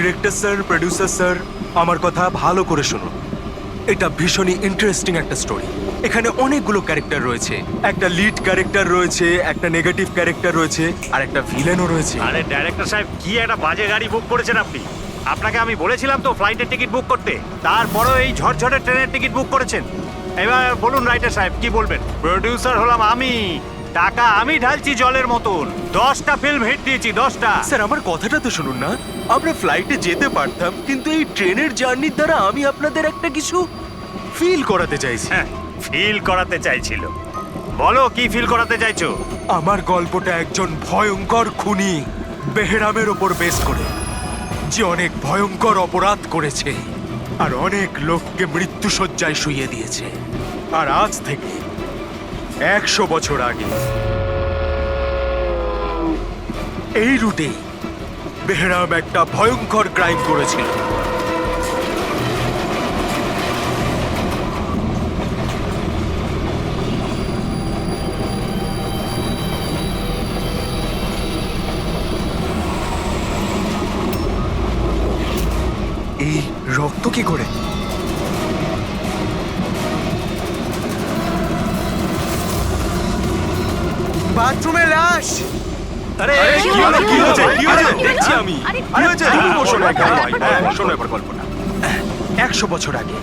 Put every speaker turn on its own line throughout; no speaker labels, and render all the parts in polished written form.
Director sir, producer sir, আমার কথা ভালো করে শুনুন। এটা ভীষণই ইন্টারেস্টিং একটা স্টোরি। এখানে অনেকগুলো ক্যারেক্টার রয়েছে, একটা লিড ক্যারেক্টার রয়েছে, একটা নেগেটিভ ক্যারেক্টার রয়েছে, আর একটা ভিলেনও রয়েছে।
আরে ডাইরেক্টর সাহেব, কি একটা বাজে গাড়ি বুক করেছেন আপনি। আপনাকে আমি বলেছিলাম তো ফ্লাইটের টিকিট বুক করতে, তারপরেও এই ঝড়ঝড়ে ট্রেনের টিকিট বুক করেছেন। এবার বলুন রাইটার সাহেব, কি বলবেন? প্রোডিউসার হলাম আমি, টাকা আমি ঢালছি জলের মতন। 10টা ফিল্ম হিট দিয়েছি, 10টা।
স্যার আমার কথাটা তো শুনুন না। আমরা ফ্লাইটে যেতে পারতাম, কিন্তু এই ট্রেনের জার্নির দ্বারা আমি আপনাদের একটা কিছু ফিল করাতে চাইছি।
হ্যাঁ, ফিল করাতে চাইছিল। বলো কি ফিল করাতে চাইছো?
আমার গল্পটা একজন ভয়ঙ্কর খুনি বেহরামের ওপর বেস করে, যে অনেক ভয়ঙ্কর অপরাধ করেছে আর অনেক লোককে মৃত্যুশয্যায় শুইয়ে দিয়েছে। আর আজ থেকে 100 বছর আগে এই রুটে বেহরাম একটা ভয়ঙ্কর ক্রাইম করেছিল। এই রক্ত কি করে? বাথরুমে লাশ।
আরে
কি হলো? কি হয়েছে? কি হয়েছে? দেখছি আমি। কি হয়েছে? তুমি বসো না, শোনো এবার গল্পটা। 100 বছর আগে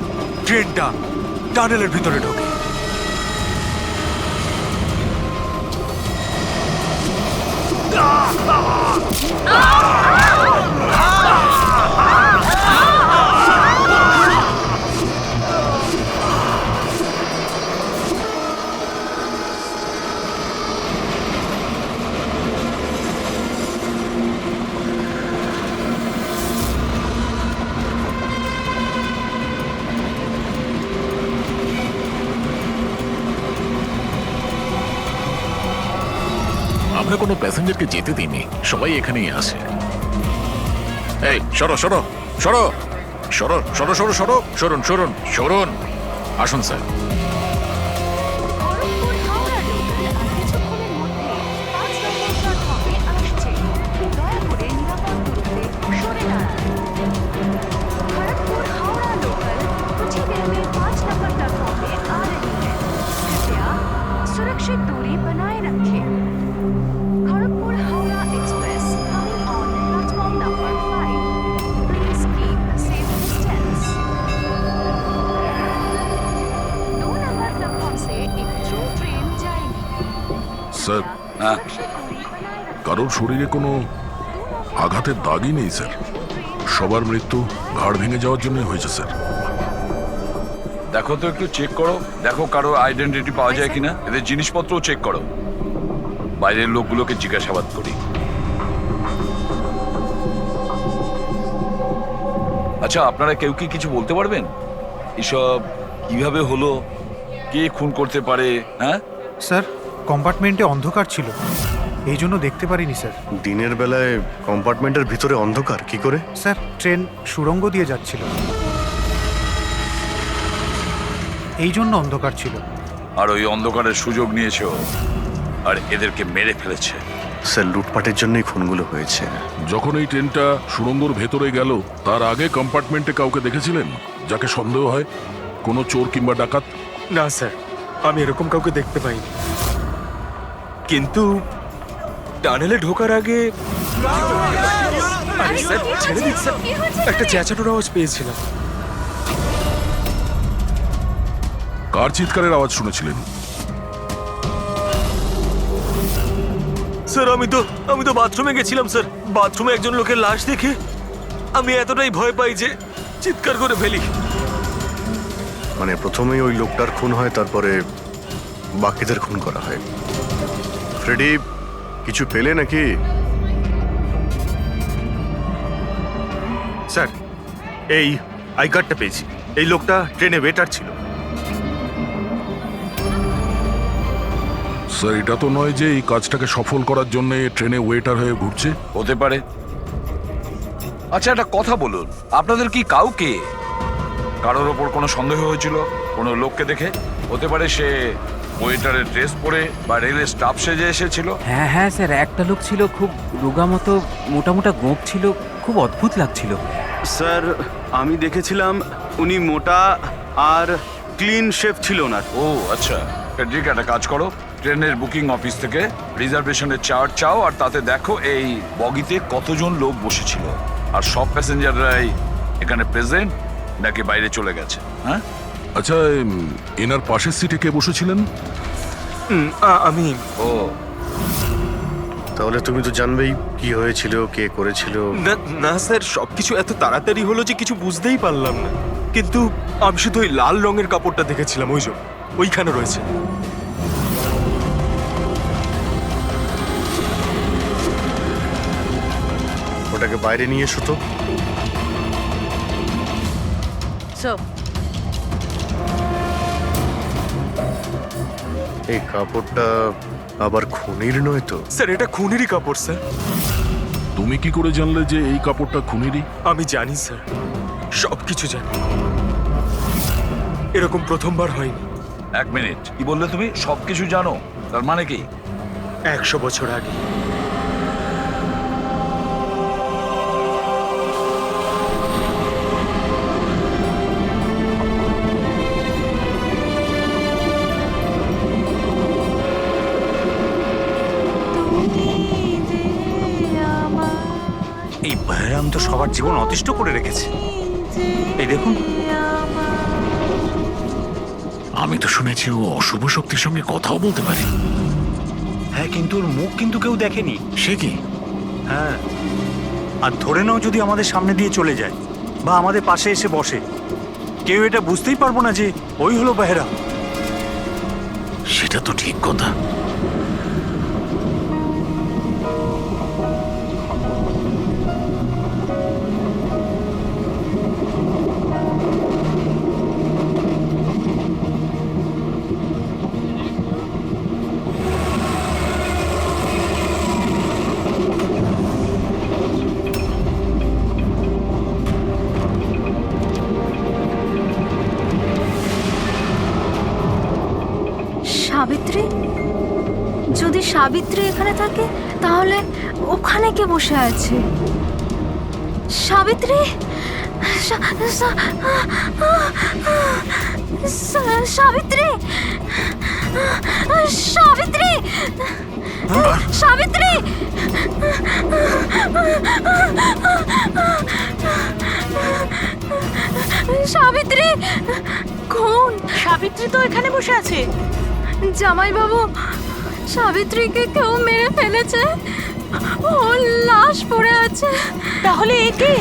ট্রেনটা টানেলের ভিতরে ঢোকে।
আমরা কোনো প্যাসেঞ্জারকে যেতে দিইনি, সবাই এখানেই আসে। এই সরো সরো সরো সরো সরো সরো সরো সরুন সরুন সরুন, আসুন স্যার।
খড়গপুর হাওড়া লোকাল আর কিছুক্ষণের মধ্যে 5 নম্বর প্ল্যাটফর্মে আসছে। দয়া করে নিরাপদ দূরত্বে সরে দাঁড়ান। खड़गपुर हावड़ा लोकल कुछ ही देर में 5 नंबर प्लेटफॉर्म पे आ रही है। कृपया सुरक्षित दूरी बनाए रखें। Kharagpur Howrah express coming on platform number 5। Please keep safe distance. 2 number platform से एक थ्रू ट्रेन जाएगी।
স্যার,
सुरक्षित दूरी बनाए रखें।
কারোর শরীরে কোনো আঘাতের দাগই নেই স্যার। সবার মৃত্যু ঘাড় ভেঙে যাওয়ার জন্য হয়েছে স্যার।
দেখো তো, একটু চেক করো, দেখো কারো আইডেন্টিটি পাওয়া যায় কিনা। এদের জিনিসপত্রও চেক করো। বাইরের লোকগুলোকে জিজ্ঞাসাবাদ করি। আচ্ছা, আপনারা কেউ কি কিছু বলতে পারবেন? এসব কিভাবে হলো, কে খুন করতে পারে? হ্যাঁ
স্যার, কম্পার্টমেন্টে অন্ধকার ছিল, এই জন্য দেখতে পারিনি স্যার।
দিনের বেলায় কম্পার্টমেন্টের ভিতরে অন্ধকার কি করে?
স্যার, ট্রেন সুড়ঙ্গ দিয়ে যাচ্ছিল, এই জন্য অন্ধকার ছিল।
আর ওই অন্ধকারের সুযোগ নিয়েছে ও, আর এদেরকে মেরে ফেলেছে।
স্যার, লুটপাটের জন্যই খুনগুলো হয়েছে।
যখন এই ট্রেনটা সুড়ঙ্গর ভেতরে গেল, তার আগে কম্পার্টমেন্টে কাউকে দেখেছিলেন যাকে সন্দেহ হয়? কোনো চোর কিংবা ডাকাত?
না স্যার, আমি এরকম কাউকে দেখতে পাইনি। কিন্তু টানেলে ঢোকার আগে আরে স্যার, ছেড়ে দিন স্যার, একটা চেঁচানোর আওয়াজ পেয়েছিলাম।
কার চিৎকারের আওয়াজ শুনেছিলেন?
স্যার আমি তো বাথরুমে গেছিলাম স্যার। বাথরুমে একজন লোকের লাশ দেখে আমি এতটাই ভয় পাই যে চিৎকার করে ফেলি।
মানে প্রথমেই ওই লোকটার খুন হয়, তারপরে বাকিদের খুন করা হয়। ফ্রেডি, কিছু পেলে নাকি?
স্যার, এই আই কার্ডটা পেয়েছি। এই লোকটা ট্রেনে ওয়েটার ছিল।
স্যার, এটা তো নয় যে এই কাজটাকে সফল করার জন্য ট্রেনে ওয়েটার হয়ে ঘুরছে।
হতে পারে। আচ্ছা, একটা কথা বলুন, আপনাদের কি কাউকে কারোর ওপর কোনো সন্দেহ হয়েছিল কোনো লোককে দেখে? হতে পারে সে ওয়েটারের ড্রেস পরে বা রেলের স্টাফ সেজে এসেছিল?
হ্যাঁ হ্যাঁ স্যার, একটা লোক ছিল খুব রোগা মতো, মোটা মোটা গোঁফ ছিল, খুব অদ্ভুত লাগছিল।
স্যার আমি দেখেছিলাম উনি মোটা আর ক্লিন শেফ ছিল না।
ও আচ্ছা, ফেডরিক একটা কাজ করো, ট্রেনের বুকিং অফিস থেকে রিজার্ভেশনের চার্ট চাও আর তাতে দেখো এই বগিতে কতজন লোক বসেছিল আর সব প্যাসেঞ্জাররাই এখানে প্রেজেন্ট নাকি বাইরে চলে গেছে। হ্যাঁ,
আচ্ছা, এনার পাশের সিটে কে বসেছিলেন?
আমি
ও
তাহলে তুমি তো জানবেই কি হয়েছিল, কে করেছিল।
না স্যার, সবকিছু এত তাড়াতাড়ি হলো যে কিছু বুঝতেই পারলাম না। কিন্তু আমি শুধু ওই লাল রঙের কাপড়টা দেখেছিলাম, ওই যে ওইখানে রয়েছে।
ওটাকে বাইরে নিয়ে এসো তো। এই কাপড়টা আবার খুনির নয় তো?
স্যার এটা খুনেরই কাপড় স্যার।
তুমি কি করে জানলে যে এই কাপড়টা খুনেরই?
আমি জানি স্যার, সবকিছু জানি। এরকম প্রথমবার হয়নি।
এক মিনিট, কি বললে তুমি? সবকিছু জানো? তার মানে কি?
100 বছর আগে
এই বহরাম তো সবার জীবন অতিষ্ঠ করে রেখেছে। এই দেখুন,
আমি তো শুনেছি ও অশুভ শক্তির সঙ্গে কথাও বলতে পারে।
হ্যাঁ কিন্তু ওর মুখ কিন্তু কেউ দেখেনি।
সে কি?
হ্যাঁ, আর ধরে নাও যদি আমাদের সামনে দিয়ে চলে যায় বা আমাদের পাশে এসে বসে, কেউ এটা বুঝতেই পারবো না যে ওই হলো বেহরাম।
সেটা তো ঠিক কথা।
সাবিত্রী? যদি সাবিত্রী এখানে থাকে তাহলে ওখানে কে বসে আছে? সাবিত্রী? সাবিত্রী? সাবিত্রী? সাবিত্রী? সাবিত্রী? কোন সাবিত্রী? তো এখানে বসে আছে। জামাই বাবু, সাবিত্রীকে কেউ মেরে ফেলেছে, ওর লাশ পড়ে আছে। তাহলে এ কে?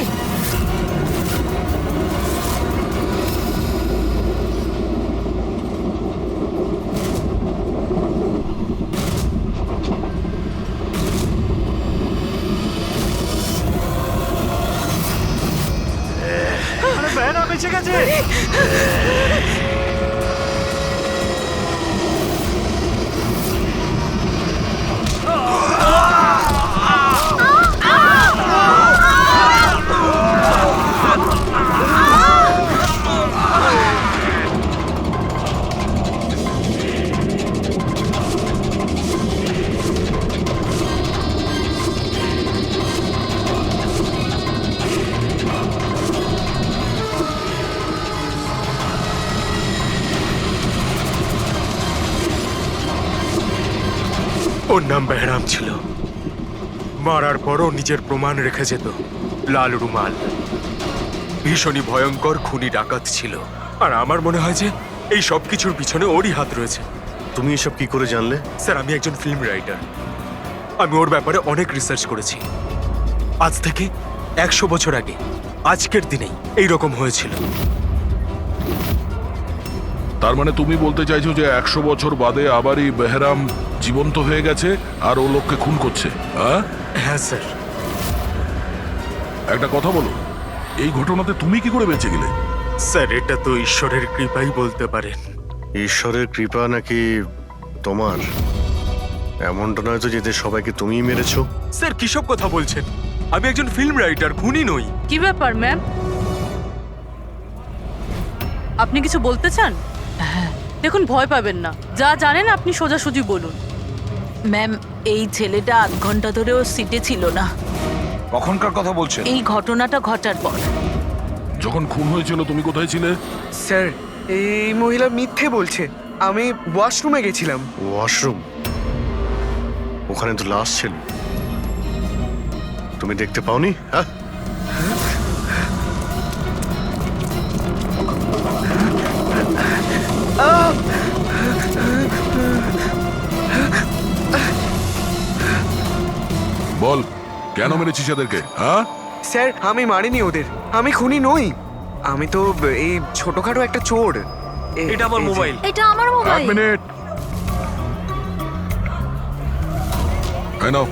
বেহরাম এসে গেছে।
ওর নাম বেহরাম ছিল। মারার পরও নিজের প্রমাণ রেখে যেত, লাল রুমাল। ভীষণই ভয়ঙ্কর খুনি ডাকাত ছিল। আর আমার মনে হয় যে এই সব কিছুর পিছনে ওরই হাত রয়েছে।
তুমি এসব কি করে জানলে?
স্যার আমি একজন ফিল্ম রাইটার, আমি ওর ব্যাপারে অনেক রিসার্চ করেছি। আজ থেকে 100 বছর আগে আজকের দিনেই এইরকম হয়েছিল।
তার মানে তুমি বলতে চাইছো যে 100 বছর বাদে আবারই বেহরাম জীবন্ত হয়ে গেছে আর ও লোককে খুন করছে? হ্যাঁ
হ্যাঁ স্যার।
একটা কথা বলো, এই ঘটনাতে তুমি কি করে বেঁচে গেলে?
স্যার এটা তো ঈশ্বরের কৃপাই বলতে পারেন।
ঈশ্বরের কৃপা নাকি তোমার? এমনটা নয় তো যে এদের সবাইকে তুমিই মেরেছো?
স্যার কিসব কথা বলছেন? আমি একজন ফিল্ম রাইটার, খুনি নই।
কি ব্যাপার ম্যাম, আপনি কিছু বলতে চান?
হ্যাঁ,
দেখুন, ভয় পাবেন না, যা জানেন আপনি সোজাসুজি বলুন।
ম্যাম, এই ছেলেটা 8 ঘন্টা ধরেও সিটে ছিল না।
কখনকার কথা বলছেন?
এই ঘটনাটা ঘটার পর।
যখন খুন হয়েছিল তুমি কোথায় ছিলে?
স্যার, এই মহিলা মিথ্যে বলছে। আমি ওয়াশরুমে গেছিলাম।
ওয়াশরুম? ওখানে তো লাশ ছিল, তুমি দেখতে পাওনি? হ্যাঁ,
বল, কেন মেরেছিস এদেরকে? হ্যাঁ,
স্যার, আমি মারিনি ওদের। আমি খুনি নই। আমি তো এই ছোটখাটো একটা চোর। এটা আমার মোবাইল।
এটা আমার
এক
মোবাইল।
মিনিট। এই নাও,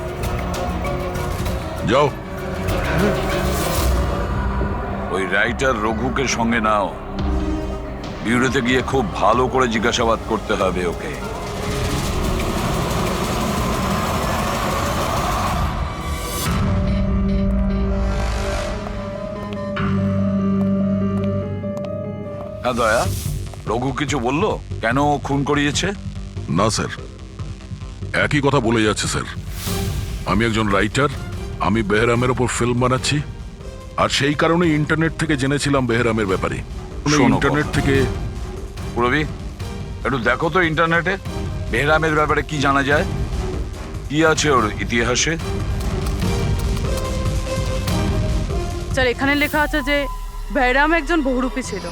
যাও।
ওই রাইটার রঘুকে সঙ্গে নাও। বিউরোতে গিয়ে খুব ভালো করে জিজ্ঞাসাবাদ করতে হবে ওকে। হ্যাঁ দয়া, রঘু কিছু বললো কেন ও খুন করিয়েছে?
না স্যার, একই কথা বলে যাচ্ছে স্যার। আমি একজন রাইটার, আমি বেহরামের ওপর ফিল্ম বানাচ্ছি, আর সেই কারণে ইন্টারনেট থেকে জেনেছিলাম বেহরামের ব্যাপারে।
শোনো
ইন্টারনেট থেকে
রবি, একটু দেখো তো ইন্টারনেটে বেহরামের ব্যাপারে কি জানা যায়, কি আছে ওর ইতিহাসে।
স্যার, এখানে লেখা আছে যে বেহরাম একজন বহুরূপী ছিল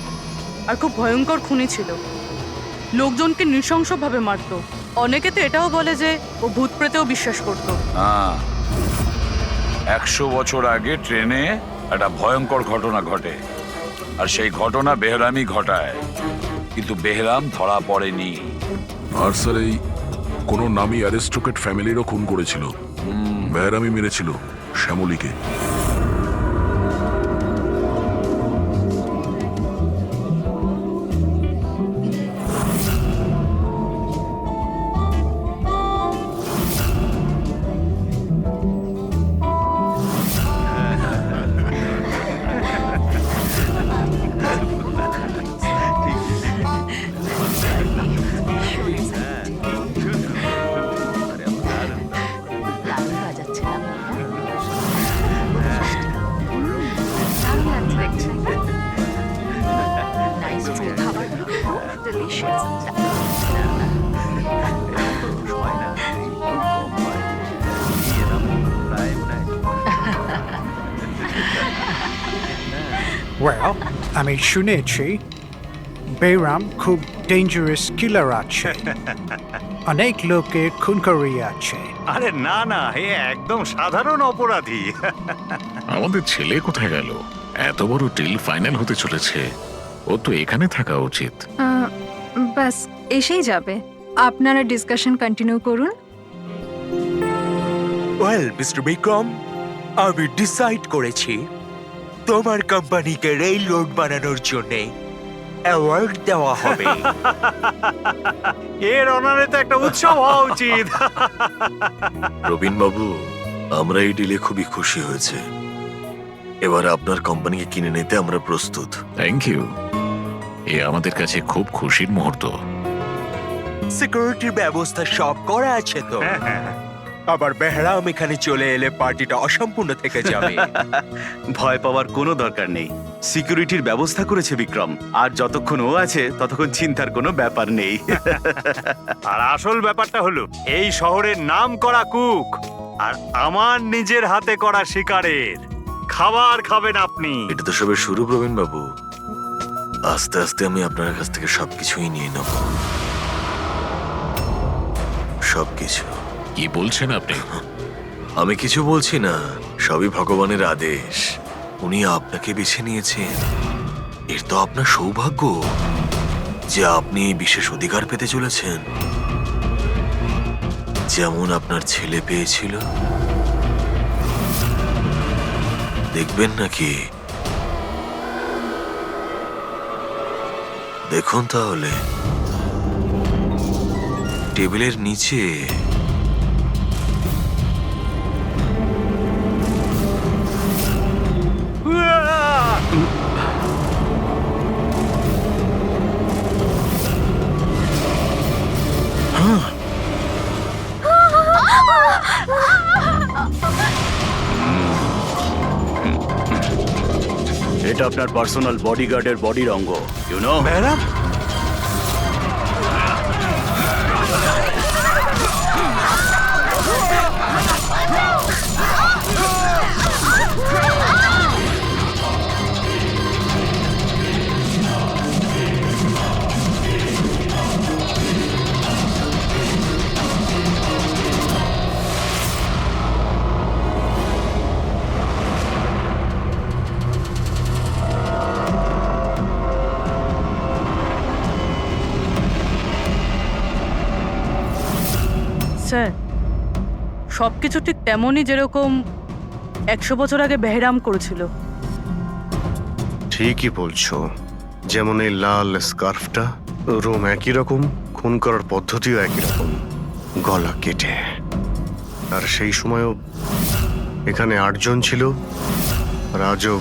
আর খুব ভয়ঙ্কর খুনি ছিল। লোকজনকে নৃশংসভাবে মারতো। অনেকে তো এটাও বলে যে ও ভূত প্রেতেও বিশ্বাস করত।
হ্যাঁ, 100 বছর আগে ট্রেনে একটা ভয়ঙ্কর ঘটনা ঘটে, আর সেই ঘটনা বেহরামই ঘটায়, কিন্তু বেহরাম ধরা পড়েনি।
আর স্যার, এই কোনো নামী অ্যারিস্টোক্রেট ফ্যামিলিরও খুন করেছিল। বেহরামই মেরেছিল শ্যামলীকে।
দারুণ বাজাচ্ছে না?
দারুণ লাগছে দেখছি। Nice food. খাবারগুলো খুব delicious.
ওয়েল, আমি শুনেছি বেহরাম খুব ডেঞ্জারাস কিলার আছে, অনেক লোকের খুন করিয়াছে।
আরে না না, এ একদম সাধারণ অপরাধী।
আমাদের ছেলে কোথায় গেল? এত বড় ডিল ফাইনাল হতে চলেছে, ও তো এখানে থাকা উচিত।
ব্যাস এসেই যাবে। আপনারা ডিসকাশন কন্টিনিউ করুন।
ওয়েল মিস্টার বিক্রম, আমি ডিসাইড করেছি তোমার কোম্পানিকে রেল রোড বানানোর জন্য অ্যাওয়ার্ড দেওয়া হবে।
এর অনারে তো একটা উৎসব হওয়া উচিত।
রবিন বাবু, আমরা এই ডিলে খুবই খুশি হয়েছে। এবার আপনার কোম্পানিকে কিনে নিতে আমরা প্রস্তুত।
থ্যাংক ইউ, এ আমাদের কাছে খুব খুশির মুহূর্ত।
সিকিউরিটির ব্যবস্থা সব করা আছে তো? আবার বেহরাম এখানে চলে এলে পার্টিটা অসম্পূর্ণ থেকে যাবে।
ভয় পাওয়ার কোনো দরকার নেই। সিকিউরিটির ব্যবস্থা করেছে বিক্রম, আর যতক্ষণ ও আছে ততক্ষণ চিন্তার কোনো ব্যাপার নেই।
আর আসল ব্যাপারটা হলো, এই শহরের নাম করা কুক আর আমার নিজের হাতে করা শিকারের খাবার খাবেন আপনি।
এটা তো সবে শুরু প্রবীণ বাবু, আস্তে আস্তে আমি আপনার কাছ থেকে সবকিছুই নিয়ে নেব, সবকিছু।
কি বলছেন আপনি?
আমি কিছু বলছি না, সবই ভগবানের আদেশ। উনি আপনাকে বেছে নিয়েছেন, এর তো আপনার সৌভাগ্য যে আপনি এই বিশেষ অধিকার পেতে চলেছেন, যেমন আপনার ছেলে পেয়েছিল। দেখবেন নাকি? দেখুন তাহলে, টেবিলের নিচে
এটা আপনার পার্সোনাল বডিগার্ডের বডির অঙ্গ, ইউ নো।
বেহরাম,
স্যার সব কিছু ঠিক তেমনই যেরকম 100 বছর আগে বেহরাম করেছিল।
ঠিকই বলছো, যেমন এই লাল স্কার্ফটা, রুম একই রকম, খুন করার পদ্ধতিও একই রকম, গলা কেটে। আর সেই সময়ও এখানে 8 জন ছিল, আর আজও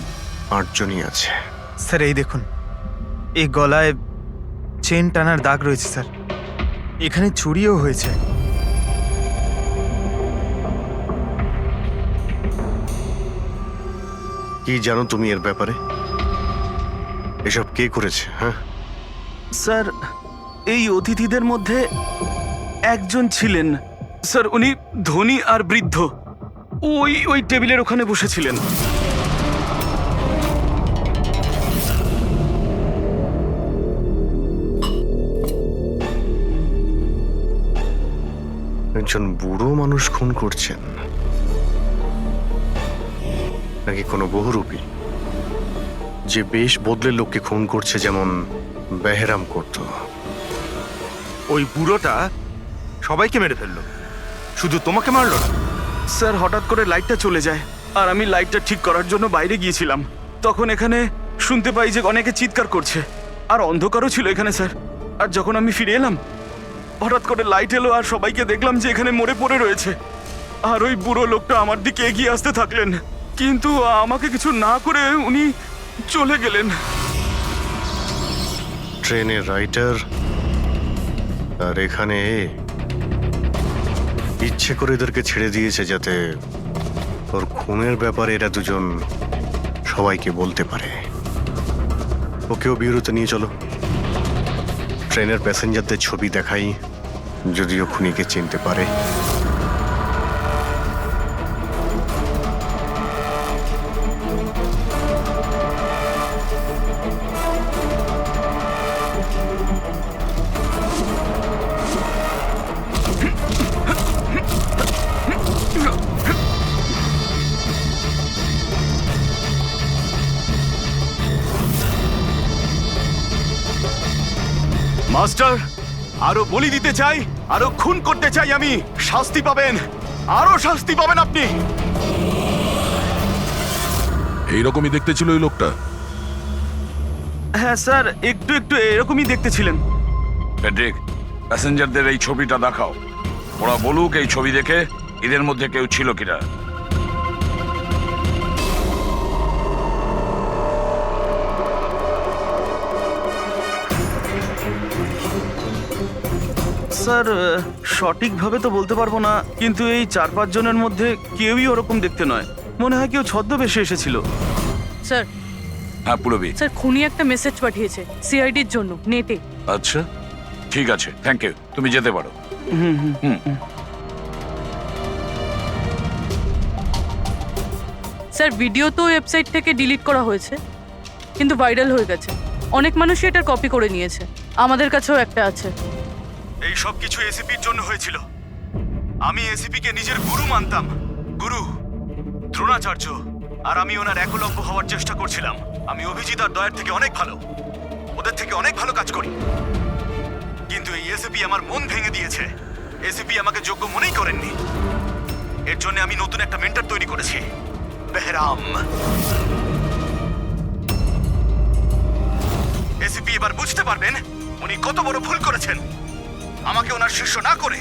8 জনই আছে।
স্যার এই দেখুন, এই গলায় চেন টানার দাগ রয়েছে স্যার। এখানে চুরিও হয়েছে।
কি জানো তুমি এর ব্যাপারে? এসব কে করেছে? হ্যাঁ
স্যার, এই অতিথিদের মধ্যে একজন ছিলেন স্যার, উনি ধনী আর বৃদ্ধ, ওই টেবিলের ওখানে বসেছিলেন।
একজন বুড়ো মানুষ খুন করছেন, নাকি কোনো বহুরূপী যে বেশ বদলে লোককে খুন করছে, যেমন বেহরাম করত?
ওই বুড়োটা সবাইকে মেরে ফেললো, শুধু তোমাকে মারলো না।
স্যার, হঠাৎ করে লাইটটা চলে যায়, আর আমি লাইটটা ঠিক করার জন্য বাইরে গিয়েছিলাম। তখন এখানে শুনতে পাই যে অনেকে চিৎকার করছে, আর অন্ধকারও ছিল এখানে স্যার। আর যখন আমি ফিরে এলাম, হঠাৎ করে লাইট এলো, আর সবাইকে দেখলাম যে এখানে মরে পড়ে রয়েছে। আর ওই বুড়ো লোকটা আমার দিকে এগিয়ে আসতে থাকলেন, কিন্তু আমাকে কিছু না করে উনি চলে গেলেন।
ট্রেনের রাইটার আর এখানে ইচ্ছে করে এদেরকে ছেড়ে দিয়েছে, যাতে ওর খুনের ব্যাপারে এরা দুজন সবাইকে বলতে পারে। ওকেও বিরতি নিয়ে চলো, ট্রেনের প্যাসেঞ্জারদের ছবি দেখাই, যদিও খুনিকে চিনতে পারে।
মাস্টার, আরো বলি দিতে চাই, আরো খুন করতে চাই আমি। শাস্তি পাবেন, আরো শাস্তি পাবেন আপনি।
এইরকমই দেখতে ছিল ওই লোকটা।
হ্যাঁ স্যার, একটু একটু এরকমই দেখতে ছিলেন।
ফেডরিক, প্যাসেঞ্জারদের এই ছবিটা দেখাও, ওরা বলুক এই ছবি দেখে এদের মধ্যে কেউ ছিল কিনা।
স্যার, সঠিকভাবে তো বলতে পারবো না, কিন্তু এই 4-5 জনের মধ্যে কেউই ওরকম দেখতে নয়। মনে হয় কেউ ছদ্মবেশে এসেছিল।
স্যার,
হ্যাঁ পুরবি।
স্যার খুনি একটা মেসেজ পাঠিয়েছে সিআইডির জন্য নেটে।
আচ্ছা ঠিক আছে, থ্যাংক ইউ, তুমি যেতে পারো।
স্যার ভিডিও তো ওয়েবসাইট থেকে ডিলিট করা হয়েছে, কিন্তু ভাইরাল হয়ে গেছে। অনেক মানুষই এটার কপি করে নিয়েছে, আমাদের কাছেও একটা আছে।
এই সব কিছু এসিপির জন্য হয়েছিল। আমি এসিপি কে নিজের গুরু মানতাম, গুরু দ্রোণাচার্য, আর আমি ওনার একলব্য হওয়ার চেষ্টা করছিলাম। আমি অভিজিৎ আর দয়ার থেকে অনেক ভালো, ওদের থেকে অনেক ভালো কাজ করি, কিন্তু এই এসিপি আমার মন ভেঙে দিয়েছে। এসিপি আমাকে যোগ্য মনেই করেননি। এর জন্য আমি নতুন একটা মেন্টর তৈরি করেছি, বেহরাম। এসিপি এবার বুঝতে পারবেন উনি কত বড় ভুল করেছেন। আমাকে ওনার শিষ্য না করে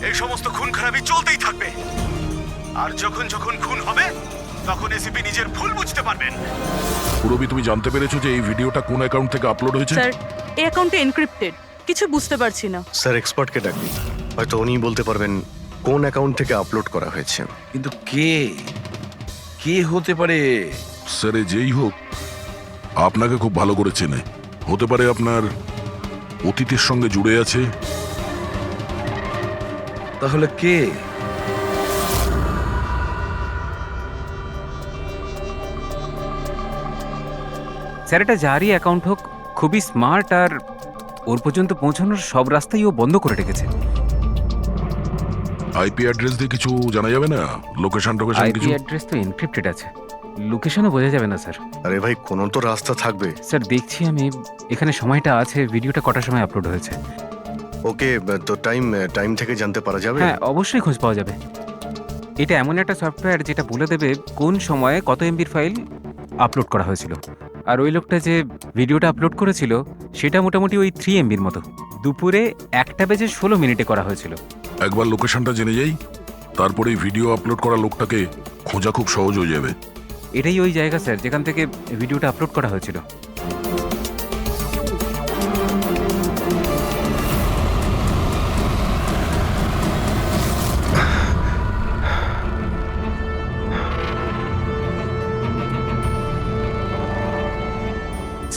এই সমস্ত খুন খারাপি চলতেই থাকবে, আর যখন যখন খুন হবে তখন এসিপি নিজের ভুল বুঝতে পারবেন।
পুরবি, তুমি জানতে পেরেছো যে এই ভিডিওটা কোন অ্যাকাউন্ট থেকে আপলোড হয়েছে?
স্যার, এই অ্যাকাউন্টে এনক্রিপ্টেড, কিছু বুঝতে পারছি না।
স্যার, এক্সপার্টকে ডাকি, হয়তো উনি বলতে পারবেন কোন অ্যাকাউন্ট থেকে আপলোড করা হয়েছে।
কিন্তু কে কে হতে পারে?
স্যার, যেই হোক আপনাকে খুব ভালো করে চেনে। হতে পারে আপনার অতীতের সঙ্গে জুড়ে আছে।
তাহলে কে?
স্যার এটা যারই অ্যাকাউন্ট হোক, খুবই স্মার্ট, আর ওর পর্যন্ত পৌঁছানোর সব রাস্তাই ও বন্ধ করে রেখেছে।
আইপি অ্যাড্রেস দিয়ে কিছু জানা যাবে না? লোকেশন টোকেশন
আইপি
কিছু?
অ্যাড্রেস তো এনক্রিপ্টেড আছে, লোকেশনও বোঝা যাবে না স্যার।
আরে ভাই, কোনো তো রাস্তা থাকবে।
স্যার দেখছি আমি, এখানে সময়টা আছে, ভিডিওটা কটার সময় আপলোড হয়েছে।
ওকে, তো টাইম থেকে জানতে পারা যাবে?
হ্যাঁ, অবশ্যই খোঁজ পাওয়া যাবে। এটা এমন একটা সফটওয়্যার যেটা বলে দেবে কোন সময়ে কত এমবির ফাইল আপলোড করা হয়েছিল। আর ওই লোকটা যে ভিডিওটা আপলোড করেছিল সেটা মোটামুটি ওই 3 এমবির মতো। দুপুরে 1:16 করা হয়েছিল।
একবার লোকেশনটা জেনে যাই, তারপরেই ভিডিও আপলোড করা লোকটাকে খোঁজা খুব সহজ হয়ে যাবে।
এটাই ওই জায়গা স্যার যেখান থেকে ভিডিওটা আপলোড করা হয়েছিল।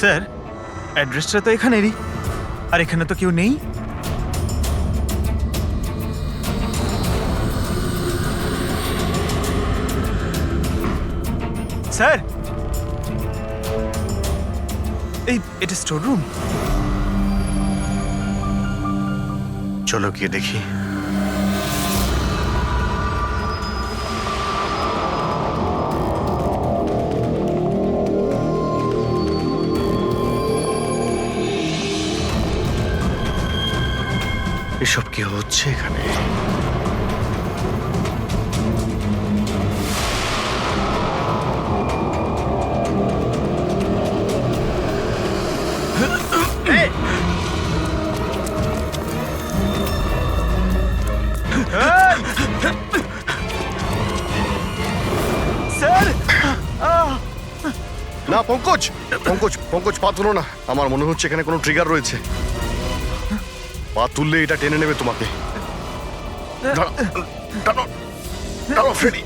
স্যার, অ্যাড্রেসটা তো এখানেরই, আর এখানে তো কেউ নেই। স্যার, এটা স্টোর রুম।
চলো গিয়ে দেখি। এসব কি হচ্ছে এখানে?
স্যার,
না পঙ্কজ, পঙ্কজ পা তুলো না। আমার মনে হচ্ছে এখানে কোনো ট্রিগার রয়েছে। পা তুললে এটা টেনে নেবে তোমাকে। দাঁড়াও ফ্রেডি।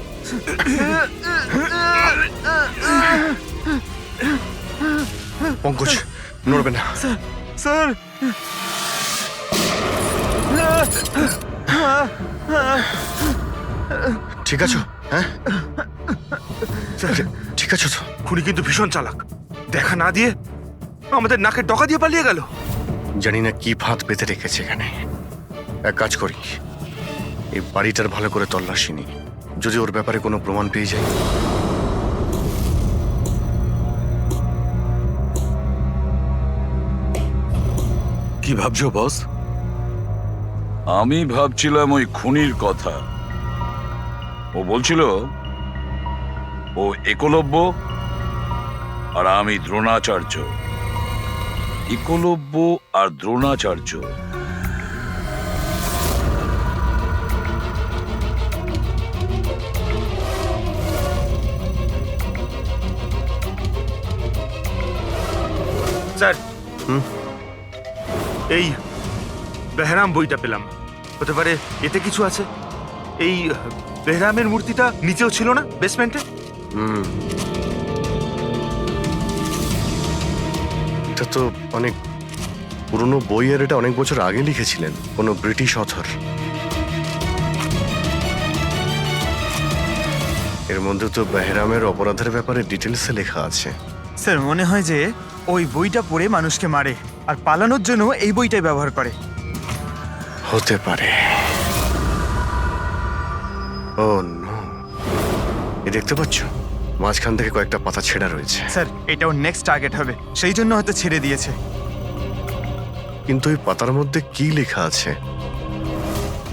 পঙ্কজ নড়বে না।
স্যার,
ঠিক আছো? হ্যাঁ, ঠিক আছো তো?
খুনি কিন্তু ভীষণ চালাক, দেখা না দিয়ে আমাদের নাকের ডকা দিয়ে পালিয়ে গেল।
জানি না কি ফাঁদ পেতে রেখেছে এখানে। এক কাজ করি, এই বাড়িটার ভালো করে তল্লাশি নি, যদি ওর ব্যাপারে কোনো প্রমাণ পেয়ে যাই।
কি ভাবছো বস? আমি ভাবছিলাম ওই খুনির কথা। ও বলছিল ও একলব্য আর আমি দ্রোণাচার্য। একলব্য আর দ্রোণাচার্য।
স্যার, এই বেহরাম বইটা পেলাম। হতে পারে এতে কিছু আছে। এই বেহরামের মূর্তিটা নিচেও ছিল না, বেসমেন্টে?
এটা তো অনেক পুরনো বই, আর এটা অনেক বছর আগে লিখেছিলেন কোনো ব্রিটিশ অথর। এর মধ্যে তো বেহরামের অপরাধের ব্যাপারে ডিটেলসে লেখা আছে।
স্যার, মনে হয় যে ওই বইটা পড়ে মানুষকে মারে আর পালানোর জন্য এই বইটাই ব্যবহার করে।
হতে পারে। ও নো, এই দেখতে পাচ্ছ মাঝখান থেকে কয়েকটা পাতা ছেঁড়া রয়েছে।
স্যার, এটাও নেক্সট টার্গেট হবে, সেই জন্য হয়তো ছেড়ে দিয়েছে।
কিন্তু এই পাতার মধ্যে কি লেখা আছে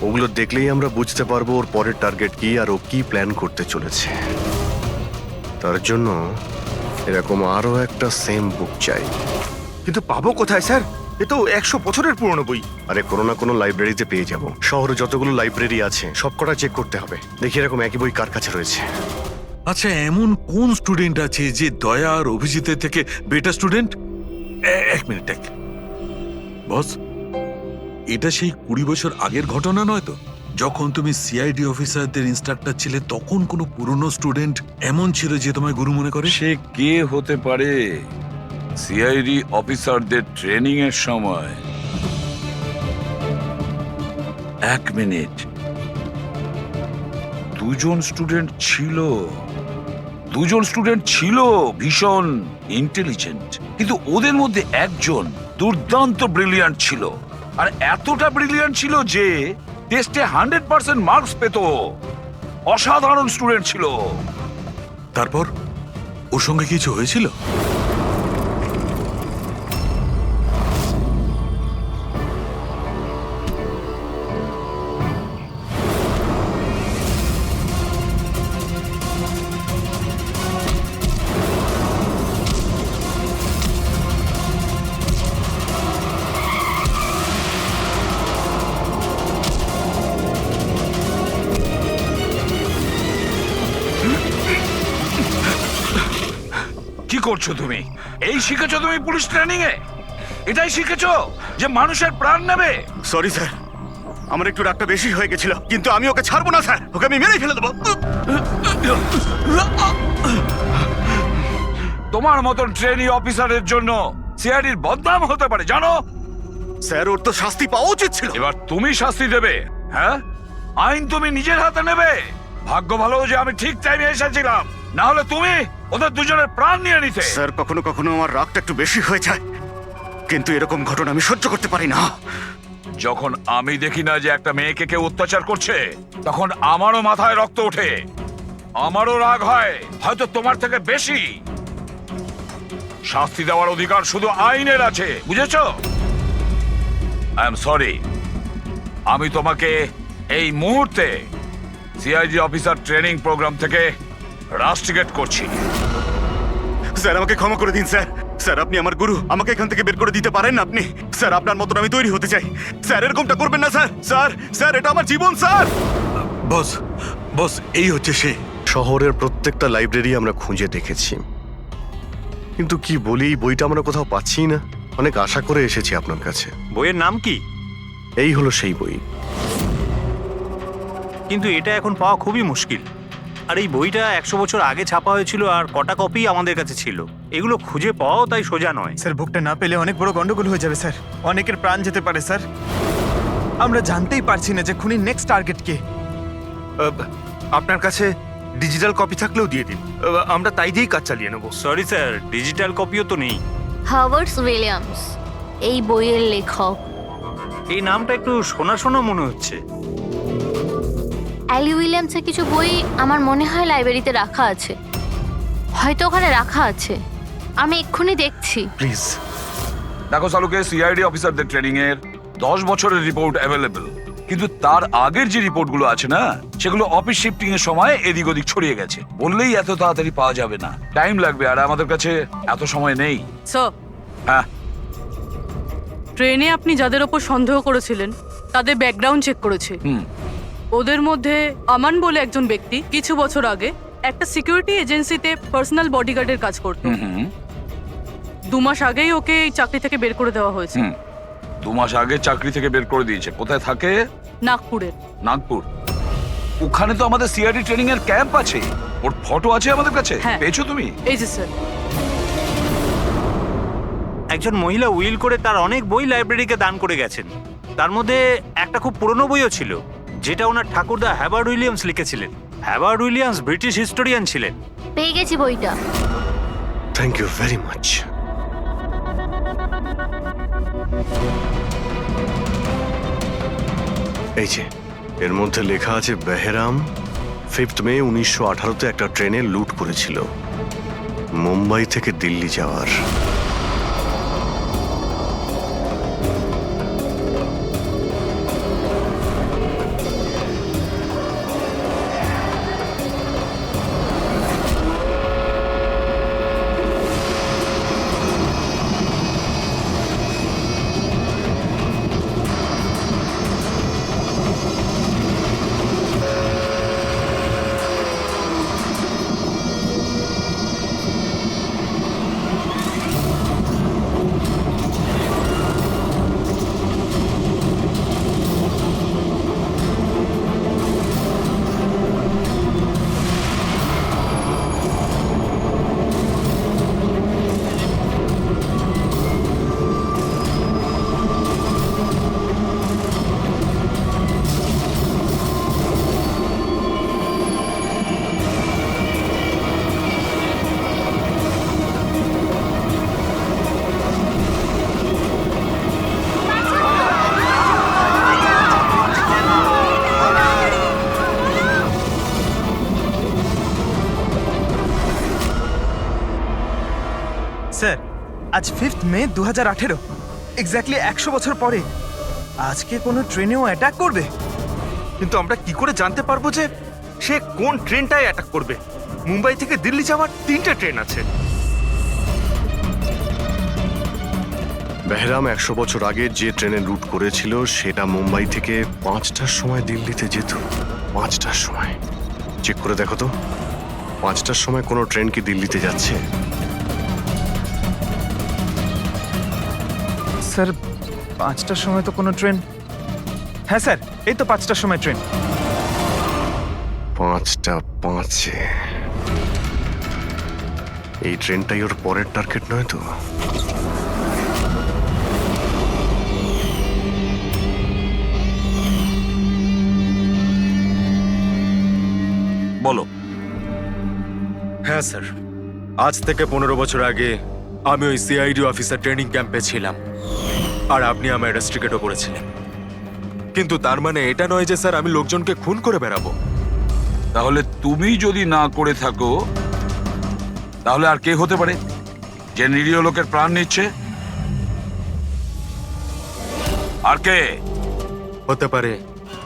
ওগুলো দেখলেই আমরা বুঝতে পারবো ওর পরের টার্গেট কি আর ও কি প্ল্যান করতে চলেছে। তার জন্য এরকম আরো একটা সেম বুক চাই।
কিন্তু পাবো কোথায় স্যার? এ তো 100 বছরের পুরনো বই।
আরে কোনো না কোনো লাইব্রেরিতে পেয়ে যাব। শহরে যতগুলো লাইব্রেরি আছে সবকটা চেক করতে হবে, দেখি এরকম একই বই কার কাছে রয়েছে।
আচ্ছা, এমন কোন স্টুডেন্ট আছে যে দয়া আর অভিজিতের থেকে বেটার স্টুডেন্ট? এক মিনিট, বস, এটা সেই 20 বছর আগের ঘটনা নয় তো? যখন তুমি সিআইডি অফিসারদের ইনস্ট্রাক্টর ছিলে, তখন কোনো পুরনো স্টুডেন্ট এমন ছিল যে তোমায় গুরু মনে করে?
সে কে হতে পারে? সিআইডি অফিসারদের ট্রেনিং এর সময় 1 মিনিট, 2জন স্টুডেন্ট ছিল ভীষণ ইন্টেলিজেন্ট, কিন্তু ওদের মধ্যে একজন দুর্দান্ত ব্রিলিয়ান্ট ছিল, আর এতটা ব্রিলিয়ান্ট ছিল যে টেস্টে 100% মার্কস পেত। অসাধারণ স্টুডেন্ট ছিল।
তারপর ওর সঙ্গে কিছু হয়েছিল?
কি করছো তুমি? এই শিখেছো তুমি পুলিশ ট্রেনিং এ? এটাই শিখেছো যে মানুষের প্রাণ নেবে?
সরি স্যার, আমার একটু রাগটা বেশি হয়ে গেছিল, কিন্তু আমি ওকে ছাড়বো না স্যার, ওকে আমি মেরেই ফেলে দেবো।
তোমার মতন ট্রেনি অফিসারের জন্য সিআইডির বদনাম হতে পারে, জানো?
স্যার, ওর তো শাস্তি পাওয়া উচিত ছিল।
এবার তুমি শাস্তি দেবে? হ্যাঁ, আইন তুমি নিজের হাতে নেবে। ভাগ্য ভালো যে আমি ঠিক টাইমে এসেছিলাম, না হলে তুমি ওদের দুজনের প্রাণ নিয়ে নিতে।
স্যার, কখনো কখনো আমার রাগটা একটু বেশি হয়ে যায়, কিন্তু এরকম ঘটনা আমি সহ্য করতে পারি না।
যখন আমি দেখি না যে একটা মেয়েকে কেউ অত্যাচার করছে, তখন আমারও মাথায় রক্ত ওঠে, আমারও রাগ হয়, হয়তো তোমার থেকে বেশি। শাস্তি দেওয়ার অধিকার শুধু আইনের আছে, বুঝেছো? আই এম সরি, আমি তোমাকে এই মুহূর্তে সিআইডি অফিসার ট্রেনিং প্রোগ্রাম থেকে রাস্টিকেট করছি।
স্যার, আমাকে ক্ষমা করে দিন স্যার। স্যার, আপনি আমার গুরু, আমাকে এখান থেকে বের করে দিতে পারেন না আপনি? স্যার, আপনার মতন আমি তৈরি হতে চাই। স্যার, এরকমটা করবেন না স্যার। স্যার, স্যার, এটা আমার জীবন স্যার।
বস, বস, এই হচ্ছে সে।
শহরের প্রত্যেকটা লাইব্রেরি আমরা খুঁজে দেখেছি, কিন্তু কি বলি, এই বইটা আমরা কোথাও পাচ্ছি না। অনেক আশা করে এসেছি আপনার কাছে।
বইয়ের নাম কি?
এই হলো সেই বই।
কিন্তু এটা এখন পাওয়া খুবই মুশকিল। আর এই বইটা 100 বছর আগে ছাপা হয়েছিল, আর কটা কপি আমাদের কাছে ছিল। এগুলো খুঁজে পাওয়াও তাই সোজা নয়।
স্যার, বুকটা না পেলে অনেক বড় গন্ডগোল হয়ে যাবে স্যার। অনেকের প্রাণ যেতে পারে স্যার। আমরা জানতেই পারছি না যে খুনির নেক্সট টার্গেট কে।
আপনার কাছে ডিজিটাল কপি থাকলেও দিয়ে দিন, আমরা তাই দিয়েই কাজ চালিয়ে নেব।
সরি স্যার, ডিজিটাল কপিও তো নেই।
হাওয়ার্ড উইলিয়ামস এই বইয়ের লেখক।
এই নামটা একটু শোনা শোনা মনে হচ্ছে।
অ্যালি উইলিয়ামসের কিছু বই আমার মনে হয় লাইব্রেরিতে রাখা আছে, হয়তো ওখানে রাখা আছে। আমি এক্ষুনি দেখছি।
প্লিজ দেখো সালুকে, সিআইডি অফিসারদের ট্রেনিং এর 10 বছরের রিপোর্ট অ্যাভেলেবল, কিন্তু তার আগের যে রিপোর্টগুলো আছে না, সেগুলো অফিস শিফটিং এর সময় এদিক ওদিক ছড়িয়ে গেছে। বললেই এত তাড়াতাড়ি পাওয়া যাবে না, টাইম লাগবে, আর আমাদের কাছে এত সময় নেই।
স্যার,
হ্যাঁ,
ট্রেনে আপনি যাদের ওপর সন্দেহ করেছিলেন তাদের ব্যাকগ্রাউন্ড চেক করেছে। ওদের মধ্যে আমান বলে একজন ব্যক্তি কিছু বছর আগে একটা সিকিউরিটি এজেন্সিতে পার্সোনাল বডিগার্ডের কাজ করত। 2 মাস আগেই ওকে এই চাকরি থেকে বের করে দেওয়া হয়েছে।
2 মাস আগে চাকরি থেকে বের করে দিয়েছে। কোথায় থাকে?
নাগপুরে।
নাগপুর? ওখানে তো আমাদের সিআইডি ট্রেনিং এর ক্যাম্প আছে, ওর ফটো আছে আমাদের কাছে। পেয়েছো তুমি?
এই যে স্যার।
একজন মহিলা উইল করে তার অনেক বই লাইব্রেরিকে দান করে গেছেন। তার মধ্যে একটা খুব পুরনো বইও ছিল, যেটা ওনার ঠাকুরদা হ্যাবার্ড উইলিয়ামস লিখেছিলেন। হ্যাবার্ড উইলিয়ামস ব্রিটিশ হিস্টোরিয়ান ছিলেন।
পেয়ে গেছি বইটা।
Thank you very much. এই যে এর মধ্যে লেখা আছে, বেহরাম 5 মে 1918-তে একটা ট্রেনে লুট করেছিল মুম্বাই থেকে দিল্লি যাওয়ার।
স্যার আজ 5th মে 2018, এক্স্যাক্টলি 100 বছর পরে আজকে কোনো ট্রেনেও অ্যাটাক করবে।
কিন্তু আমরা কি করে জানতে পারবো যে সে কোন ট্রেনটায় অ্যাটাক করবে? মুম্বাই থেকে দিল্লি যাওয়ার 3টে ট্রেন আছে।
বেহরাম 100 বছর আগে যে ট্রেনে রুট করেছিল সেটা মুম্বাই থেকে 5টার সময় দিল্লিতে যেত। 5টার সময় চেক করে দেখো তো, 5টার সময় কোনো ট্রেন কি দিল্লিতে যাচ্ছে?
স্যার 5টার সময় তো কোনো ট্রেন, হ্যাঁ স্যার এই তো 5টার সময় ট্রেন।
5টা 5-এ এই ট্রেনটাই ওর পরের টার্গেট নয় তো?
বলো।
হ্যাঁ স্যার, আজ থেকে 15 বছর আগে আমি ওই সিআইডি অফিসার ট্রেনিং ক্যাম্পে ছিলাম, আর আপনি আমায় রেস্ট্রিকেটও করেছিলেন। কিন্তু তার মানে এটা নয় যে স্যার আমি লোকজনকে খুন করে বেড়াবো।
তাহলে তুমি যদি না করে থাকো তাহলে আর কে হতে পারে যে নিরীহ লোকের প্রাণ নিচ্ছে? আর কে
হতে পারে?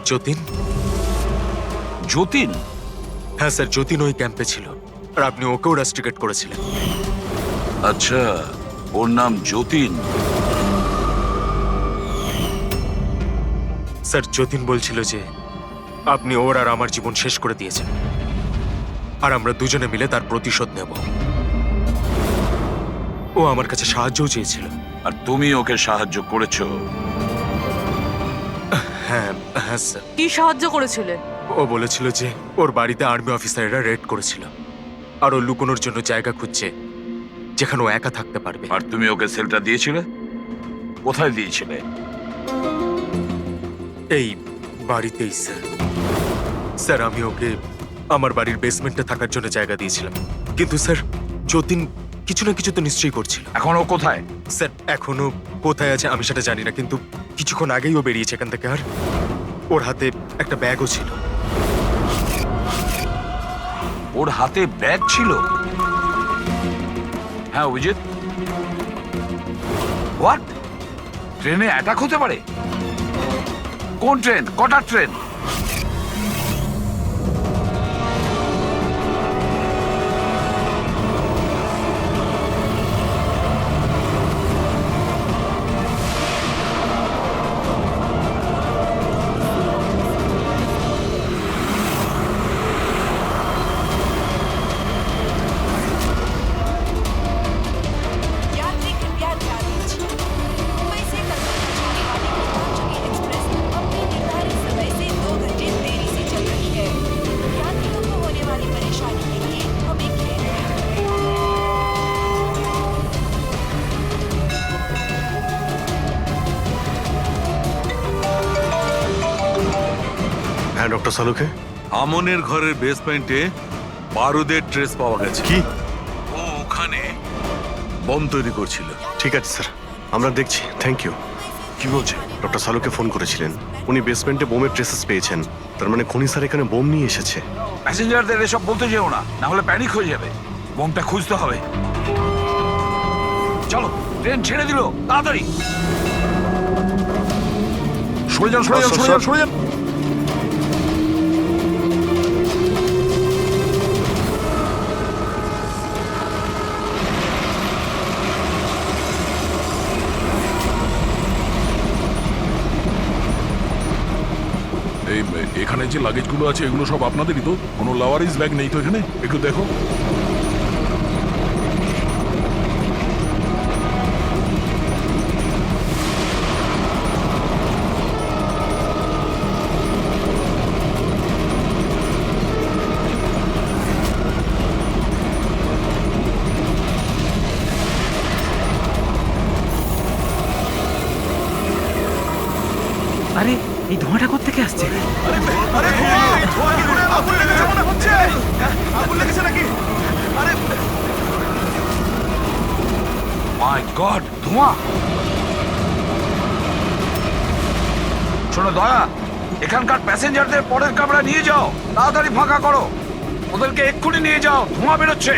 যতীন।
যতীন?
হ্যাঁ স্যার, যতীন ওই ক্যাম্পে ছিল, আর আপনি ওকেও রেস্ট্রিকেট করেছিলেন।
আচ্ছা, ওর নাম যতীন?
স্যার যতীন বলছিল যে আপনি ওর আর আমার জীবন শেষ করে দিয়েছেন, আর আমরা দুজনে মিলে তার প্রতিশোধ নেব। ও আমার কাছে সাহায্যও চেয়েছিল।
আর তুমি ওকে সাহায্য করেছো?
হ্যাঁ হ্যাঁ স্যার।
কি সাহায্য করেছিলে?
ও বলেছিল যে ওর বাড়িতে আর্মি অফিসাররা রেড করেছিল, আর ও লুকোনোর জন্য জায়গা খুঁজছে যেখানে ও একা থাকতে পারবে।
আর তুমি ওকে সেলটা দিয়েছিলে? কোথায় দিয়েছিলে?
এই বাড়িতেই স্যার। স্যার আমি ওকে আমার বাড়ির বেসমেন্টে থাকার জন্য জায়গা দিয়েছিলাম, কিন্তু স্যার যতীন কিছু না কিছু তো নিশ্চয়ই করছিল।
এখন ও কোথায়?
স্যার এখনো কোথায় আছে আমি সেটা জানি না, কিন্তু কিছুক্ষণ আগেই ও বেরিয়েছে এখান থেকে, আর ওর হাতে একটা ব্যাগও ছিল।
ওর হাতে ব্যাগ ছিল? হ্যাঁ অভিজিৎ, হোয়াট? ট্রেনে অ্যাটাক হতে পারে? কোন ট্রেন? কটার ট্রেন?
यात्री कृपया ध्यान दीजिए, मुंबई से कलकत्ता जाने वाली गीतांजलि एक्सप्रेस अपने निर्धारित समय से 2 घंटे देरी से चल रही है। यात्रियों को होने वाली परेशानी के लिए हमें खेद है।
হ্যাঁ ডক্টর সালুকে।
আমনের ঘরের বেসমেন্টে বারুদের ট্রেস পাওয়া গেছে।
কি?
ও ওখানে বম তৈরি করছিল।
ঠিক আছে স্যার, আমরা দেখছি। Thank you.
কি বলছে?
ডক্টর সালুকে ফোন করেছিলেন, উনি বেসমেন্টে বোমের ট্রেসেস পেয়েছেন। তার মানে খনি স্যার এখানে বোম নিয়ে এসেছে।
প্যাসেঞ্জারদের এসব বলতে যেও না, না হলে প্যানিক হয়ে যাবে। বোমটা খুঁজতে হবে। চলো, ট্রেন ছেড়ে দিল, তাড়াতাড়ি
সরে যান, সরে যান, সরে যান, সরে যান। এখানে যে লাগেজগুলো আছে এগুলো সব আপনাদেরই তো? কোনো লাওয়ারিজ ব্যাগ নেই তো এখানে? একটু দেখো।
আরে এই ধোঁয়াটা কোত্থেকে আসছে?
মাই গড, ধোঁয়া! শোনো দয়া, এখানকার প্যাসেঞ্জারদের পরের কামরা নিয়ে যাও, তাড়াতাড়ি ফাঁকা করো। ওদেরকে এক্ষুনি নিয়ে যাও, ধোঁয়া বেরোচ্ছে।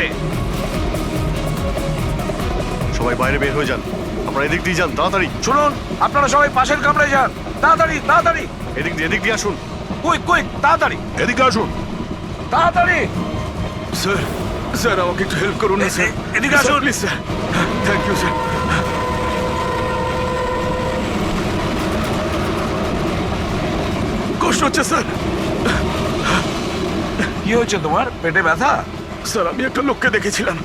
সবাই বাইরে বের হয়ে যান, আপনারা এদিক দিয়ে যান তাড়াতাড়ি।
শুনুন, আপনারা সবাই পাশের কামরায় যান, তাড়াতাড়ি তাড়াতাড়ি।
এদিক দিয়ে আসুন।
কুইক কুইক, তাড়াতাড়ি
এদিকে আসুন।
তাড়াতাড়ি।
স্যার স্যার আমাকে একটু হেল্প করুন না স্যার।
এদিকে আসুন
please sir. Thank you sir. কষ্ট হচ্ছে স্যার।
কি হয়েছে তোমার? পেটে ব্যথা?
স্যার আমি একটা লোককে দেখেছিলাম,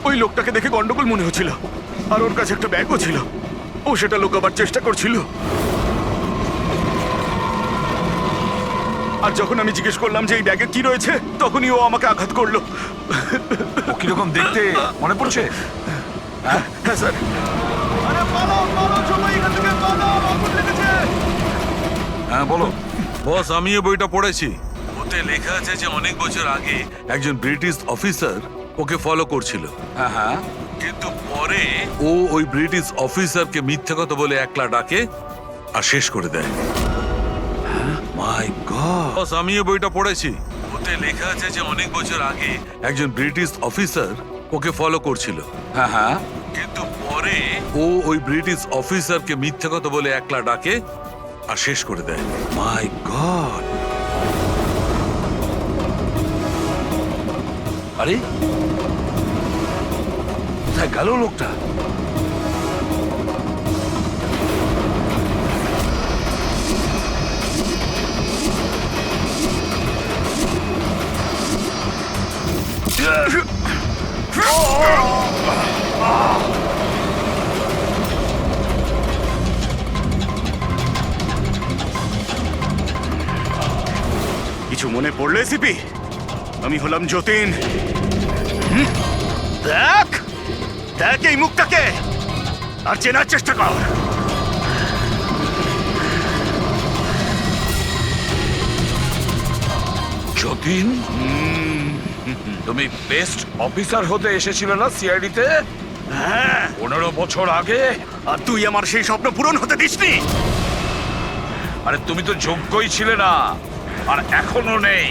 ওই লোকটাকে দেখে গন্ডগোল মনে হচ্ছিল, আর ওর কাছে একটা ব্যাগও ছিল। ও সেটা লুকাবার চেষ্টা করছিল। আর যখন আমি জিজ্ঞেস করলাম যে এই ব্যাগে কি রয়েছে, তখনই ও আমাকে আঘাত করলো।
ও কিরকম দেখতে মনে পড়ছে?
হ্যাঁ স্যার।
হ্যাঁ বলো।
বস, আমিও বইটা পড়েছি। ওতে লেখা আছে যে অনেক বছর আগে একজন ব্রিটিশ অফিসার ওকে ফলো করছিল।
হ্যাঁ হ্যাঁ।
কিন্তু পরে ও ওই ব্রিটিশ অফিসারকে মিথ্যা কথা বলে একলা ডাকে আর শেষ করে দেয়।
মাই গড।
বস, আমিও বইটা পড়েছি। ওতে লেখা আছে যে অনেক বছর আগে একজন ব্রিটিশ অফিসার ওকে ফলো করছিল।
হ্যাঁ হ্যাঁ।
কিন্তু পরে ও ওই ব্রিটিশ অফিসারকে মিথ্যা কথা বলে একলা ডাকে আর শেষ করে দেয়।
মাই গড। আরে কোথায় গেল লোকটা?
কিছু মনে পড়লো এসিপি? আমি হলাম যতীন। দেখ দেখ এই মুখটাকে, আর চেনার চেষ্টা কর।
যতীন, তুমি বেস্ট অফিসার হতে এসেছিলে না সিআইডিতে?
হ্যাঁ,
15 বছর আগে।
আর তুই আমার সেই স্বপ্ন পূরণ হতে দিসনি।
আরে তুমি তো যোগ্যই ছিলে না, আর এখনো নেই।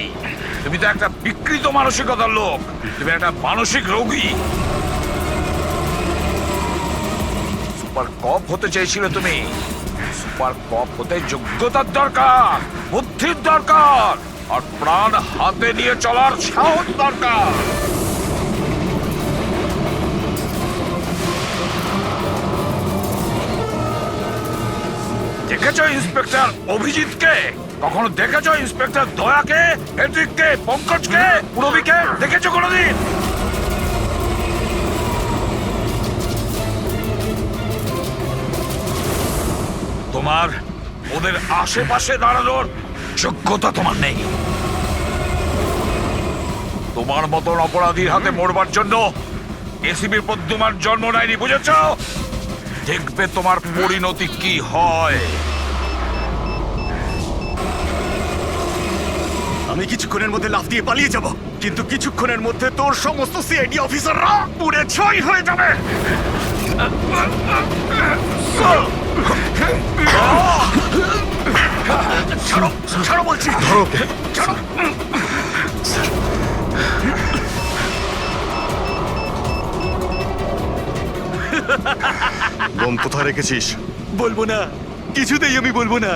তুমি তো একটা বিকৃত মানসিকতার লোক। তুমি একটা মানসিক রোগী। সুপার কপ হতে চাইছিলে তুমি। সুপার কপ হতে যোগ্যতার দরকার, বুদ্ধির দরকার, আর প্রাণ হাতে নিয়ে চলার সাহস দরকার। দেখেছো ইন্সপেক্টর অভিজিৎকে? কখনো দেখেছো ইন্সপেক্টর দয়াকে, হেড্রিককে, পঙ্কজকে, পুরবীকে? দেখেছো কোনোদিন? তোমার ওদের আশেপাশে দাঁড়ানোর যোগ্যতা তোমার নেই। তোমার মতন অপরাধীর হাতে মরবার জন্য এসিবি প্রদ্যুমার জন্ম নেয়নি, বুঝেছ? দেখবে তোমার পরিণতি কি হয়।
আমি কিছুক্ষণের মধ্যে লাফ দিয়ে পালিয়ে যাব, কিন্তু কিছুক্ষণের মধ্যে তোর সমস্ত সিআইডি অফিসাররা পুড়ে ছাই হয়ে যাবে। ছাড়ো ছাড়ো বলছি, ছাড়ো।
বোম কোথায় রেখেছিস?
বলবো না, কিছুতেই আমি বলবো না।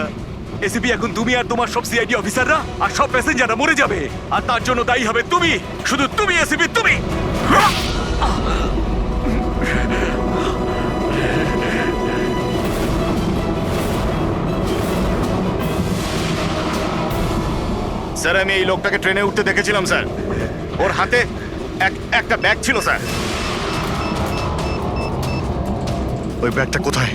এসিপি, এখন তুমি আর তোমার সব সিআইডি অফিসাররা আর সব প্যাসেঞ্জাররা মরে যাবে, আর তার জন্য দায়ী হবে তুমি, শুধু তুমি এসিপি, তুমি। স্যার, আমি এই লোকটাকে ট্রেনে উঠতে দেখেছিলাম স্যার। ওর হাতে একটা ব্যাগ ছিল স্যার।
ওই ব্যাগটা কোথায়?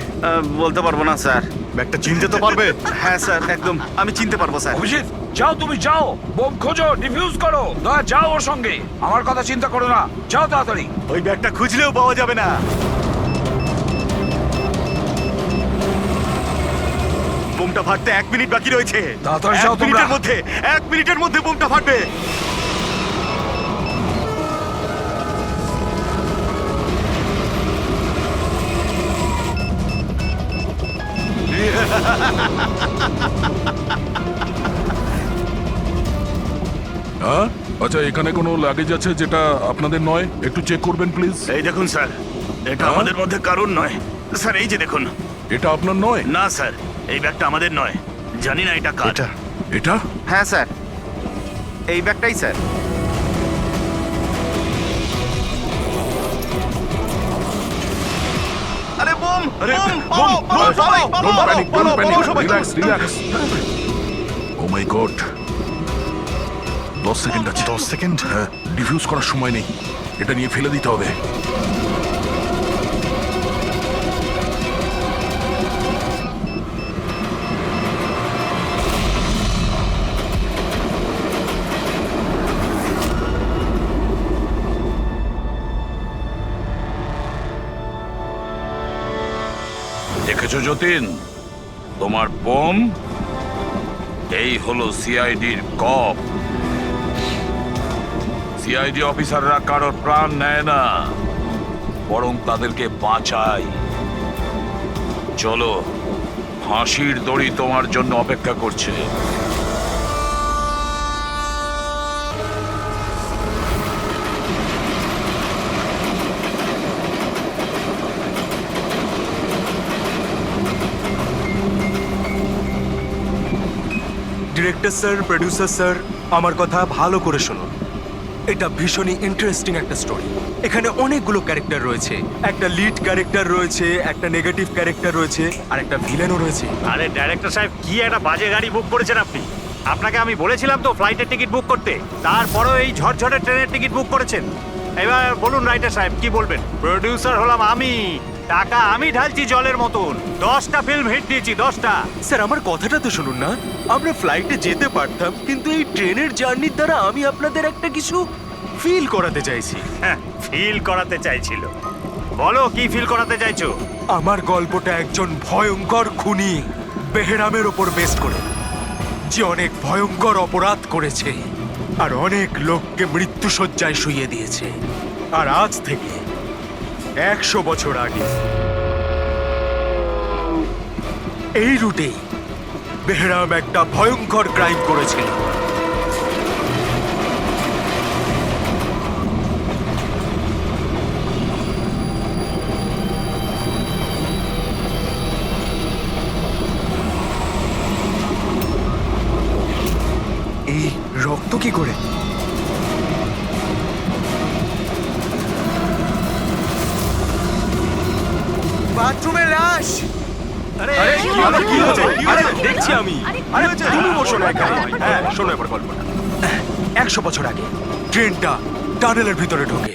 বলতে পারবো না স্যার।
ব্যাগটা চিনতে তো পারবে?
হ্যাঁ স্যার, একদম আমি চিনতে পারবো স্যার।
অভিজিৎ, যাও, তুমি যাও, বোম খোঁজো, ডিফিউজ করো। দয়া, যাও ওর সঙ্গে। আমার কথা চিন্তা করো না, যাও তাড়াতাড়ি।
ওই ব্যাগটা খুঁজলেও পাওয়া যাবে না। বোমটা ফাটতে 1 মিনিট বাকি রয়েছে।
তাড়াতাড়ি যাও তোমরা।
1 মিনিটের মধ্যে বোমটা ফাটবে।
হ্যাঁ, আচ্ছা, এখানে কোনো লাগেজ আছে যেটা আপনাদের নয়? একটু চেক করবেন প্লিজ।
এই দেখুন স্যার,
এটা আমাদের মধ্যে কারণ নয় স্যার। এই যে দেখুন,
এটা আপনার নয়?
না স্যার, এই ব্যাগটা আমাদের নয়। জানি না এটা কার।
এটা?
হ্যাঁ স্যার, এই ব্যাগটাই স্যার।
আরে বোম!
ও মাই গড, 10 সেকেন্ড আছে।
10 সেকেন্ড?
হ্যাঁ, ডিফিউজ করার সময় নেই, এটা নিয়ে ফেলে দিতে হবে।
দেখেছো যতীন, তোমার বোম এই হলো সিআইডির কপ। সিআইডি অফিসাররা কারোর প্রাণ নেয় না, বরং তাদেরকে বাঁচায়। চলো, ফাঁসির দড়ি তোমার জন্য অপেক্ষা করছে।
ডিরেক্টর স্যার, প্রোডিউসার স্যার, আমার কথা ভালো করে শুনুন। এটা ভীষণই ইন্টারেস্টিং একটা স্টোরি। এখানে অনেকগুলো ক্যারেক্টার রয়েছে। একটা লিড ক্যারেক্টার রয়েছে, একটা নেগেটিভ ক্যারেক্টার রয়েছে, আর একটা ভিলেনও রয়েছে।
আরে ডাইরেক্টর সাহেব, কি একটা বাজে গাড়ি বুক করেছেন আপনি। আপনাকে আমি বলেছিলাম তো ফ্লাইটের টিকিট বুক করতে, তারপরেও এই ঝড়ঝড়ে ট্রেনের টিকিট বুক করেছেন। এবার বলুন রাইটার সাহেব, কি বলবেন? প্রোডিউসার হলাম আমি, টাকা আমি ঢালছি জলের মতন। 10টা ফিল্ম হিট দিয়েছি, 10টা।
স্যার, আমার কথাটা তো শুনুন না। আমরা ফ্লাইটে যেতে পারতাম, কিন্তু এই ট্রেনের জার্নির দ্বারা আমি আপনাদের একটা কিছু ফিল করাতে চাইছি।
হ্যাঁ, ফিল করাতে চাইছিল। বলো, কি ফিল করাতে চাইছো?
আমার গল্পটা একজন ভয়ঙ্কর খুনি বেহরামের ওপর বেস করে, যে অনেক ভয়ঙ্কর অপরাধ করেছে আর অনেক লোককে মৃত্যুশয্যায় শুইয়ে দিয়েছে। আর আজ থেকে 100 বছর আগে এই রুটেই বেহরাম একটা ভয়ঙ্কর ক্রাইম করেছিল।
এই রক্ত কি করে? বাথরুমে লাশ।
আরে কি হয়েছে? আরে দেখছি আমি। আরে তুমি বসো না এখানে। হ্যাঁ, শোনো এবার গল্পটা। 100 বছর আগে ট্রেনটা টানেলের ভিতরে ঢোকে।